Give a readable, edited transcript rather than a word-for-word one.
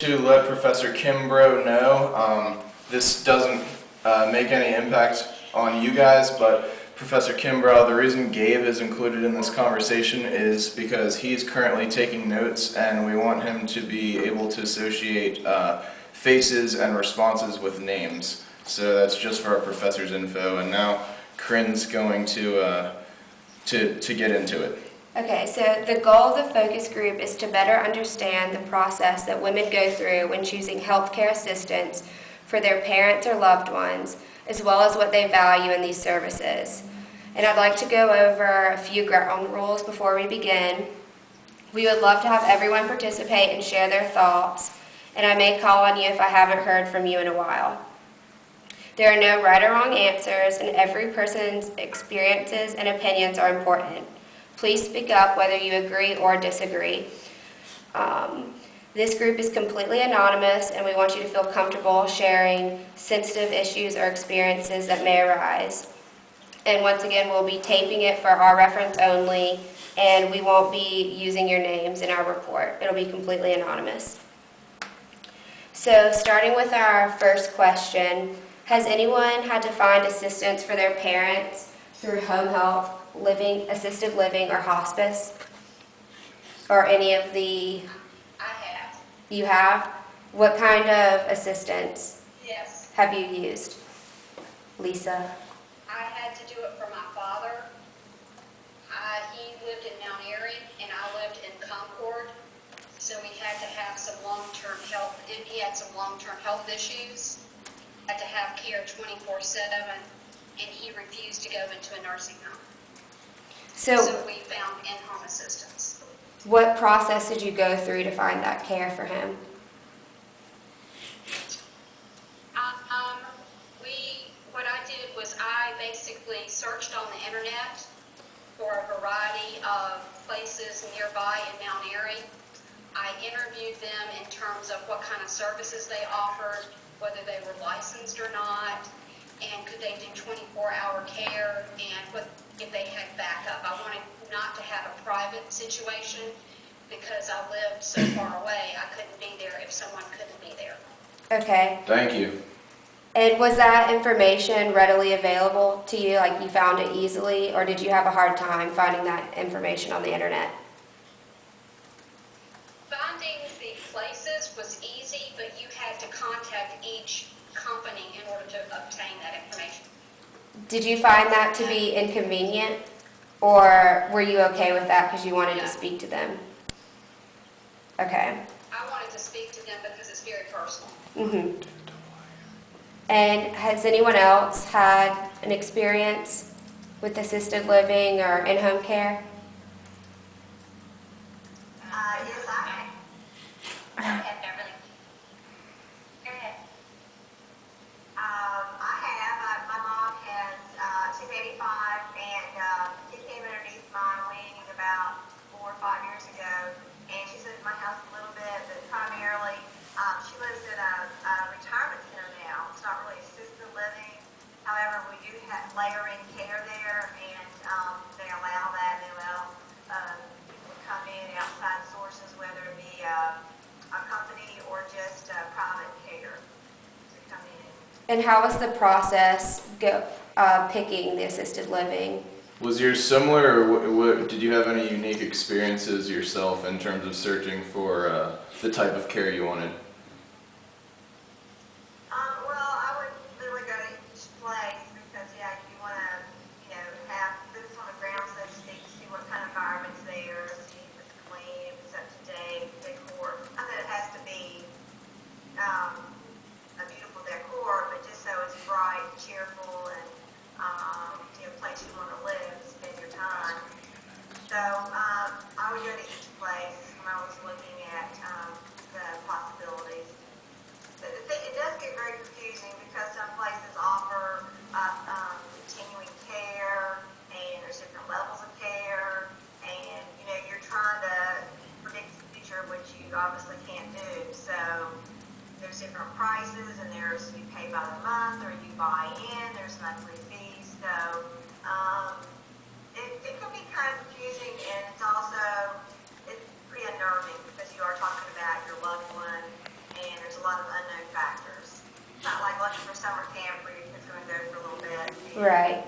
To let Professor Kimbrough know, this doesn't make any impact on you guys, but Professor Kimbrough, the reason Gabe is included in this conversation is because he's currently taking notes and we want him to be able to associate faces and responses with names. So that's just for our professor's info, and now Corinne's going to get into it. Okay, so the goal of the focus group is to better understand the process that women go through when choosing healthcare assistance for their parents or loved ones, as well as what they value in these services. And I'd like to go over a few ground rules before we begin. We would love to have everyone participate and share their thoughts, and I may call on you if I haven't heard from you in a while. There are no right or wrong answers, and every person's experiences and opinions are important. Please speak up whether you agree or disagree. This group is completely anonymous, and we want you to feel comfortable sharing sensitive issues or experiences that may arise. And once again, we'll be taping it for our reference only, and we won't be using your names in our report. It'll be completely anonymous. So starting with our first question, has anyone had to find assistance for their parents through home health, assisted living, or hospice? Or any of the... I have. You have? What kind of assistance Yes. have you used? Lisa? I had to do it for my father. He lived in Mount Airy, and I lived in Concord. So we had to have some long-term health, he had some long-term health issues. Had to have care 24/7, and he refused to go into a nursing home. So we found in-home assistance. What process did you go through to find that care for him? What I did was I basically searched on the internet for a variety of places nearby in Mount Airy. I interviewed them in terms of what kind of services they offered, whether they were licensed or not, and could they do 24-hour care, and what if they had backup. I wanted not to have a private situation because I lived so far away. I couldn't be there if someone couldn't be there. Okay. Thank you. And was that information readily available to you? Like you found it easily, or did you have a hard time finding that information on the internet? Finding the places was easy, but you had to contact each company in order to obtain that information. Did you find that to be inconvenient, or were you okay with that because you wanted to speak to them? Okay. I wanted to speak to them because it's very personal. Mm-hmm. And has anyone else had an experience with assisted living or in-home care? Yes, I have. Beverly. Go ahead. I have. My mom has, she's 85, and she came underneath my wing about 4 or 5 years ago, and she's lived in my house a little bit, but primarily she lives in a retirement center now. It's not really assisted living. However, we do have layering care there, and they allow that. They allow people to come in, outside sources, whether it be a company or just private care to come in. And how was the process picking the assisted living? Was yours similar, or did you have any unique experiences yourself in terms of searching for the type of care you wanted? Well, I would literally go to each place because, yeah, you want to, have boots on the ground, so to speak, see what kind of environment's there, see if it's clean, if it's up to date, decor. Not that it has to be a beautiful decor, but just so it's bright, cheerful, and place you want to live, spend your time. So I would go to each place when I was looking at the possibilities. But it does get very confusing because some places offer continuing care, and there's different levels of care, and you're trying to predict the future, which you obviously can't do. So there's different prices, and there's you pay by the month or you buy in. There's monthly fees. So it can be kind of confusing, and it's pretty unnerving because you are talking about your loved one lot of unknown factors. It's not like looking for summer camp where you're just going to go for a little bit. Right.